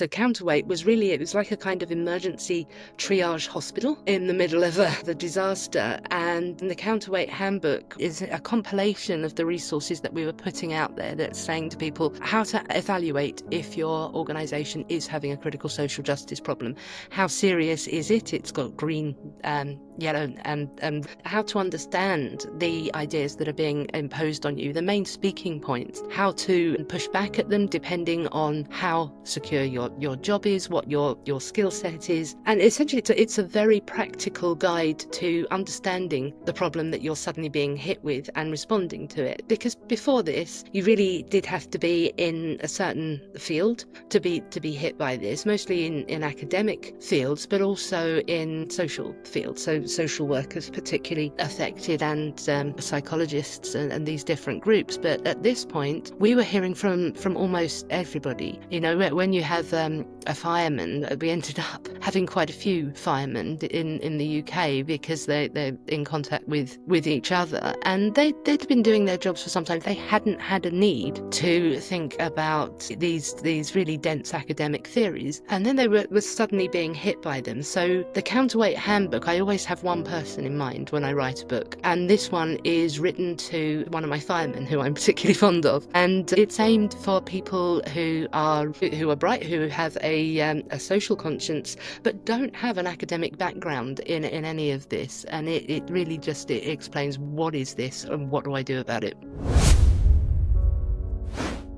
So counterweight was really, it was like a kind of emergency triage hospital in the middle of the disaster. And the counterweight handbook is a compilation of the resources that we were putting out there that's saying to people how to evaluate if your organisation is having a critical social justice problem. How serious is it? It's got green, yellow and how to understand the ideas that are being imposed on you, the main speaking points, how to push back at them depending on how secure your job is, what your skill set is. And essentially it's a very practical guide to understanding the problem that you're suddenly being hit with and responding to it. Because before this, you really did have to be in a certain field to be hit by this, mostly in academic fields, but also in social fields. So social workers particularly affected, and psychologists and these different groups. But at this point, we were hearing from almost everybody. You know, when you have a fireman, we ended up having quite a few firemen in the UK because they're in contact with each other, and they'd been doing their jobs for some time. They hadn't had a need to think about these really dense academic theories, and then they were suddenly being hit by them. So the counterweight handbook, I always have one person in mind when I write a book, and this one is written to one of my firemen who I'm particularly fond of, and it's aimed for people who are bright, who have a social conscience, but don't have an academic background in any of this. And it really just it explains what is this and what do I do about it.